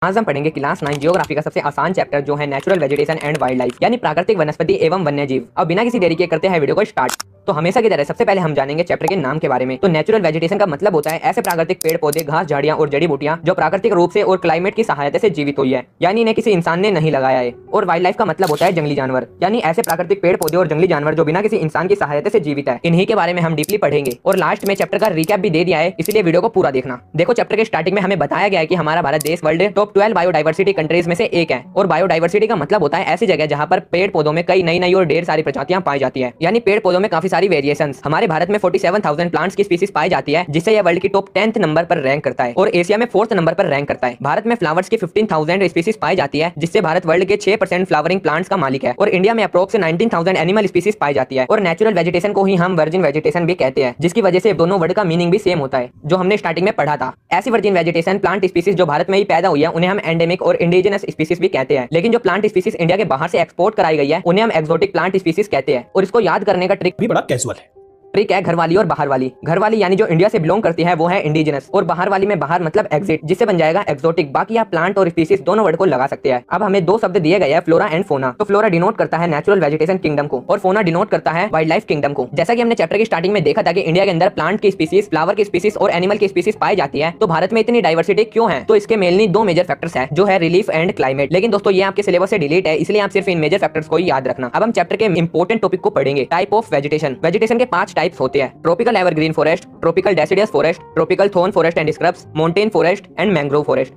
आज हम पढ़ेंगे क्लास 9 जियोग्राफी का सबसे आसान चैप्टर जो है natural vegetation and wild life यानी प्राकृतिक वनस्पति एवं वन्य जीव। अब बिना किसी देरी के करते हैं वीडियो को स्टार्ट। तो हमेशा की तरह सबसे पहले हम जानेंगे चैप्टर के नाम के बारे में। तो नेचुरल वेजिटेशन का मतलब होता है ऐसे प्राकृतिक पेड़ पौधे, घास, झाड़ियां और जड़ी बूटियां जो प्राकृतिक रूप से और क्लाइमेट की सहायता से जीवित हुई है, यानी इन्हें किसी इंसान ने नहीं लगाया है। और वाइल्ड लाइफ का मतलब होता है जंगली जानवर, यानी ऐसे प्राकृतिक पेड़ पौधे और जंगली जानवर जो बिना किसी इंसान की सहायता से जीवित है। इन्हीं के बारे में हम डीपली पढ़ेंगे और लास्ट में चैप्टर का रिकैप भी दे दिया है, इसलिए वीडियो को पूरा देखना। देखो चैप्टर के स्टार्टिंग में हमें बताया गया है कि हमारा भारत देश वर्ल्ड टॉप 12 बायोडाइवर्सिटी कंट्रीज में से एक है। और बायोडाइवर्सिटी का मतलब होता है ऐसी जगह जहां पर पेड़ पौधों में कई नई नई और ढेर सारी प्रजातियां पाई जाती है, यानी पेड़ पौधों में काफी सारी वेरिएशंस। हमारे भारत में 47,000 प्लांट्स की स्पीसीज पाई जाती है, जिससे यह वर्ल्ड की टॉप 10th नंबर पर रैंक करता है और एशिया में 4th नंबर पर रैंक करता है। भारत में फ्लावर्स की 15,000 स्पीसीज पाई जाती है, जिससे भारत वर्ल्ड के 6% फ्लावरिंग प्लांट्स का मालिक है। और इंडिया में अप्रोक्स 19,000 एनिमल स्पीसीज पाई जाती है। और नेचुरल वेजिटेशन को ही हम वर्जिन वेजिटेशन भी कहते हैं, जिसकी वजह से दोनों वर्ड का मीनिंग भी सेम होता है, जो हमने स्टार्टिंग में पढ़ा था। ऐसी वर्जिन वेजिटेशन प्लांट स्पीसीज जो भारत में ही पैदा हुई है उन्हें हम एंडेमिक और इंडिजिनस स्पीसीज भी कहते हैं। लेकिन जो प्लांट स्पीसीज इंडिया के बाहर से एक्सपोर्ट कराई गई है उन्हें हम एक्सोटिक प्लांट स्पीसीज कहते हैं। और इसको याद करने का ट्रिक भी बड़ा कैजुअल है। ट्रिक है घर वाली और बाहर वाली। घर वाली यानी जो इंडिया से बिलोंग करती है वो है इंडिजिनस, और बाहर वाली में बाहर मतलब एग्जिट, जिससे बन जाएगा एक्सोटिक। बाकी आप प्लांट और स्पीसीज दोनों वर्ड को लगा सकते हैं। अब हमें दो शब्द दिए गए हैं, फ्लोरा एंड फोना। तो फ्लोरा डिनोट करता है नेचुरल वेजिटेशन किंगडम को और फोना डिनोट करता है वाइल्ड लाइफ किंगडम को। जैसा कि हमने चैप्टर की स्टार्टिंग में देखा था कि इंडिया के अंदर प्लांट की स्पीसीज, फ्लावर की स्पीसीज और एनिमल की स्पीसीज पाई जाती है, तो भारत में इतनी डाइवर्सिटी क्यों है? तो इसके मेनली दो मेजर फैक्टर्स है, जो है रिलीफ एंड क्लाइमेट। लेकिन दोस्तों ये आपके सिलेबस से डिलीट है, इसलिए आप सिर्फ इन मेजर फैक्टर्स को ही याद रखना। अब हम चैप्टर के इंपॉर्टेंट टॉपिक को पढ़ेंगे। Type of vegetation. वेजिटेशन के 5 टाइप्स होते हैं: tropical evergreen forest, tropical deciduous forest, tropical thorn forest and scrubs, mountain forest and mangrove forest.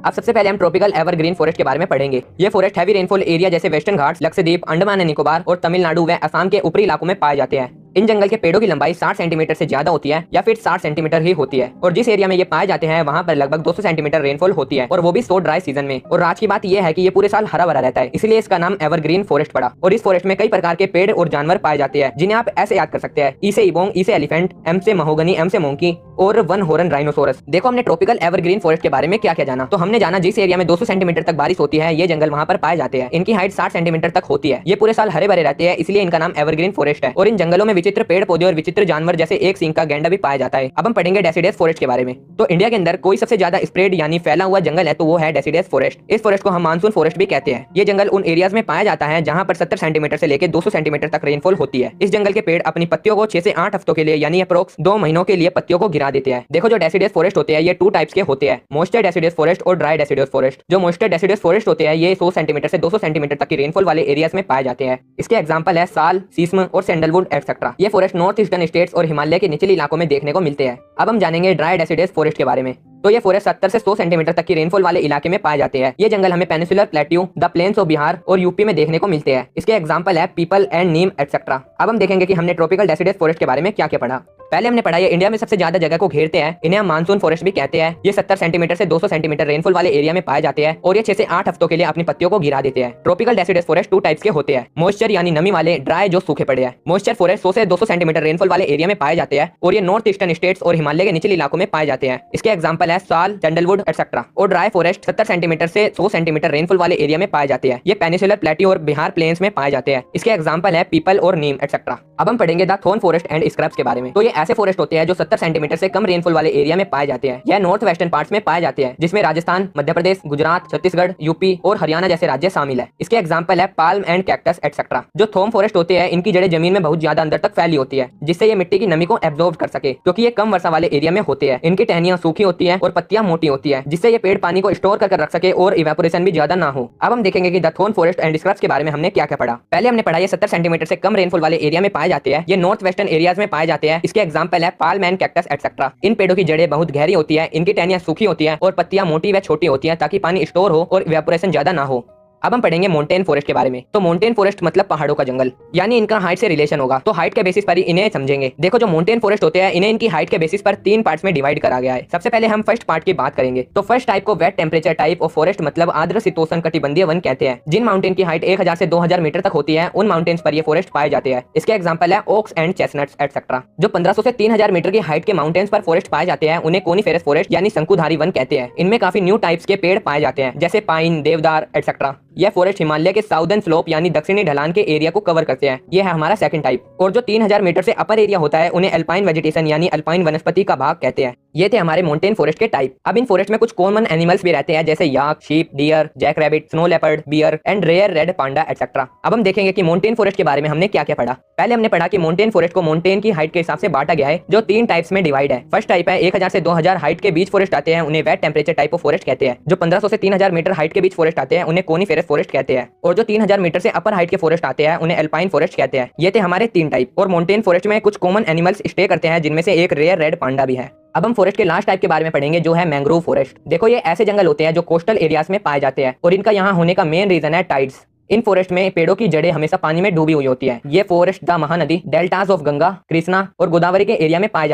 अब सबसे पहले हम ट्रॉपिकल एवरग्रीन फॉरेस्ट के बारे में पढ़ेंगे। ये फॉरेस्ट हैवी रेनफॉल एरिया जैसे वेस्टर्न घाट्स, लक्षद्वीप, अंडमान एंड निकोबार और तमिलनाडु व असम के ऊपरी इलाकों में पाए जाते हैं। इन जंगल के पेड़ों की लंबाई 60 सेंटीमीटर से ज्यादा होती है या फिर 60 सेंटीमीटर ही होती है। और जिस एरिया में ये पाए जाते हैं वहां पर लगभग 200 सेंटीमीटर रेनफॉल होती है, और वो भी सो ड्राई सीजन में। और राज की बात यह है कि ये पूरे साल हरा भरा रहता है, इसलिए इसका नाम एवरग्रीन फॉरेस्ट पड़ा। और इस फॉरेस्ट में कई प्रकार के पेड़ और जानवर पाए जाते हैं, जिन्हें आप ऐसे याद कर सकते हैं: ई से इबोंग, ई से एलिफेंट, एम से महोगनी, एम से मोंकी और वन हॉर्न राइनोसोरस। देखो हमने ट्रॉपिकल एवरग्रीन फॉरेस्ट के बारे में क्या क्या जाना। तो हमने जाना जिस एरिया में 200 सेंटीमीटर तक बारिश होती है ये जंगल वहां पर पाए जाते हैं। इनकी हाइट 60 सेंटीमीटर तक होती है। ये पूरे साल हरे भरे रहते हैं, इसलिए इनका नाम एवरग्रीन फॉरेस्ट है। और इन जंगलों में विचित्र पेड़ पौधे और विचित्र जानवर जैसे एक सींग का गैंडा भी पाया जाता है। अब हम पढ़ेंगे डेसिडियस फॉरेस्ट के बारे में। तो इंडिया के अंदर कोई सबसे ज्यादा स्प्रेड यानी फैला हुआ जंगल है तो वो है डेसिडियस फॉरेस्ट। इस फॉरेस्ट को हम मानसून फॉरेस्ट भी कहते हैं। ये जंगल उन एरियाज में पाया जाता है जहां पर 70 सेंटीमीटर से लेकर 200 सेंटीमीटर तक रेनफॉल होती है। इस जंगल के पेड़ अपनी पत्तियों को 6 से 8 हफ्तों के लिए यानी अप्रोक्स 2 महीनों के लिए पत्तियों को गिरा देते हैं। देखो जो डेसिडियस फॉरेस्ट होते हैं ये 2 टाइप्स के होते हैं: मॉइस्चर डेसिडियस फॉरेस्ट और ड्राई डेसिडियस फॉरेस्ट। जो मॉइस्चर डेसिडियस फॉरेस्ट होते हैं ये 100 सेंटीमीटर से 200 सेंटीमीटर तक की रेनफॉल वाले एरियाज में पाए जाते हैं। इसके एग्जांपल है साल, सीसम और सैंडलवुड एटसेट्रा। ये फॉरेस्ट नॉर्थ ईस्टर्न स्टेट्स और हिमालय के निचले इलाकों में देखने को मिलते हैं। अब हम जानेंगे ड्राई डेसिडियस फॉरेस्ट के बारे में। तो ये फॉरेस्ट 70 से 100 सेंटीमीटर तक की रेनफॉल वाले इलाके में पाए जाते हैं। ये जंगल हमें peninsular plateau, the plains of Bihar और यूपी में देखने को मिलते हैं। इसके एग्जांपल है पीपल एंड नीम एटसेट्रा। अब हम देखेंगे कि हमने ट्रॉपिकल डेसिडियस फॉरेस्ट के बारे में क्या क्या पढ़ा। पहले हमने पढ़ा ये इंडिया में सबसे ज्यादा जगह को घेरते हैं, इन्हें हम मानसून फॉरेस्ट भी कहते हैं। ये 70 सेंटीमीटर से 200 सेंटीमीटर रेनफॉल वाले एरिया में पाए जाते हैं और ये 6 से 8 हफ्तों के लिए अपनी पत्तियों को गिरा देते हैं। ट्रॉपिकल डेसिडियस फॉरेस्ट 2 टाइप्स के होते हैं: मॉइस्चर यानी नमी वाले, ड्राई जो सूखे पड़े हैं। मॉइस्चर फॉरेस्ट 100 से 200 सेंटीमीटर रेनफॉल वाले एरिया में पाए जाते हैं और ये नॉर्थ ईस्टर्न स्टेट्स और हिमालय के निचले इलाकों में पाए जाते हैं। इसके एग्जांपल है साल, सैंडलवुड एटसेट्रा। और ड्राई फॉरेस्ट 70 सेंटीमीटर से 100 सेंटीमीटर रेनफॉल वाले एरिया में पाए जाते हैं। ये पेनिसुलर प्लेट्यू और बिहार प्लेन्स में पाए जाते हैं। इसके एग्जांपल है पीपल और नीम एटसेट्रा। अब हम पढ़ेंगे the thorn forest and scrubs के बारे में। तो ये ऐसे फॉरेस्ट होते हैं जो 70 सेंटीमीटर से कम रेनफॉल वाले एरिया में पाए जाते हैं। यह नॉर्थ वेस्टर्न पार्ट्स में पाए जाते हैं, जिसमें राजस्थान, मध्य प्रदेश, गुजरात, छत्तीसगढ़, यूपी और हरियाणा जैसे राज्य शामिल है। इसके एग्जांपल है पाल्म एंड कैक्टस एटसेट्रा। जो थॉर्न फॉरेस्ट होते हैं इनकी जड़ें जमीन में बहुत ज्यादा अंदर तक फैली होती है, जिससे ये मिट्टी की नमी को एब्जॉर्ब कर सके, क्योंकि ये कम वर्षा वाले एरिया में होते हैं। इनकी टहनियां सूखी होती है और पत्तियां मोटी होती है, जिससे ये पेड़ पानी को स्टोर कर रख सके और इवेपोरेशन भी ज्यादा ना हो। अब हम देखेंगे कि the thorn forest and scrubs के बारे में हमने क्या क्या पढ़ा। पहले हमने पढ़ा ये 70 सेंटीमीटर से कम रेनफॉल वाले एरिया में पाए जाते हैं। ये नॉर्थ वेस्टर्न एरियाज में पाए जाते हैं। इसके एग्जांपल है पाल्म एंड कैक्टस एटसेट्रा। इन पेड़ों की जड़ें बहुत गहरी होती है, इनकी टहनियां सूखी होती है और पत्तियां मोटी व छोटी होती है ताकि पानी स्टोर हो और इवेपोरेशन ज्यादा ना हो। अब हम पढ़ेंगे माउंटेन फॉरेस्ट के बारे में। तो माउंटेन फॉरेस्ट मतलब पहाड़ों का जंगल, यानी इनका हाइट से रिलेशन होगा, तो हाइट के बेसिस पर ही इन्हें समझेंगे। देखो जो माउंटेन फॉरेस्ट होते हैं इन्हें इनकी हाइट के बेसिस पर 3 पार्ट्स में डिवाइड करा गया है। सबसे पहले हम फर्स्ट पार्ट की बात करेंगे। तो फर्स्ट टाइप को wet temperature type of forest मतलब आर्द्र शीतोष्ण कटिबंधीय वन कहते हैं। जिन माउंटेन की हाइट 1000 से 2000 मीटर तक होती है उन माउंटेन्स पर ये फॉरेस्ट पाए जाते हैं। इसके एग्जांपल है ओक्स एंड चेस्टनट्स एटसेट्रा। जो 1500 से 3000 मीटर की हाइट के माउंटेन्स पर फॉरेस्ट पाए जाते हैं उन्हें कोनिफेरस फॉरेस्ट यानी शंकुधारी वन कहते हैं। इनमें काफी न्यू टाइप्स के पेड़ पाए जाते हैं, जैसे पाइन, देवदार एटसेट्रा। यह फॉरेस्ट हिमालय के साउदर्न स्लोप यानी दक्षिणी ढलान के एरिया को कवर करते हैं। यह है हमारा सेकंड टाइप। और जो 3000 मीटर से अपर एरिया होता है उन्हें अल्पाइन वेजिटेशन यानी अल्पाइन वनस्पति का भाग कहते हैं। ये थे हमारे माउंटेन फॉरेस्ट के टाइप। अब इन फॉरेस्ट में कुछ कॉमन एनिमल्स भी रहते हैं जैसे yak, sheep, deer, jack rabbit, snow leopard, bear and rare red panda et cetera. अब हम देखेंगे कि माउंटेन फॉरेस्ट के बारे में हमने क्या क्या पढ़ा। पहले हमने पढ़ा कि माउंटेन फॉरेस्ट को माउंटेन की हाइट के हिसाब से बांटा गया है जो 3 टाइप्स में डिवाइड है। फर्स्ट टाइप है 1000 से 2000 हाइट के बीच फॉरेस्ट आते हैं, उन्हें wet temperature type of forest कहते हैं। जो 1500 से 3000 मीटर हाइट के बीच फॉरेस्ट आते हैं उन्हें कोनीफेरस फॉरेस्ट कहते हैं। और जो 3000 मीटर से अपर हाइट के फॉरेस्ट आते हैं उन्हें अल्पाइन फॉरेस्ट कहते हैं। ये थे हमारे 3 टाइप। और माउंटेन फॉरेस्ट में कुछ कॉमन एनिमल्स स्टे करते हैं जिनमें से एक रेयर रेड पांडा भी है। अब हम फॉरेस्ट के लास्ट टाइप के बारे में पढ़ेंगे जो है मैंग्रोव फॉरेस्ट। देखो ये ऐसे जंगल होते हैं जो कोस्टल एरियाज में पाए जाते हैं और इनका यहाँ होने का मेन रीजन है टाइड्स। इन फॉरेस्ट में पेड़ों की जड़ें हमेशा पानी में डूबी हुई होती है। ये forest the Mahanadi, deltas of Ganga, Krishna और गोदावरी के एरिया में पाए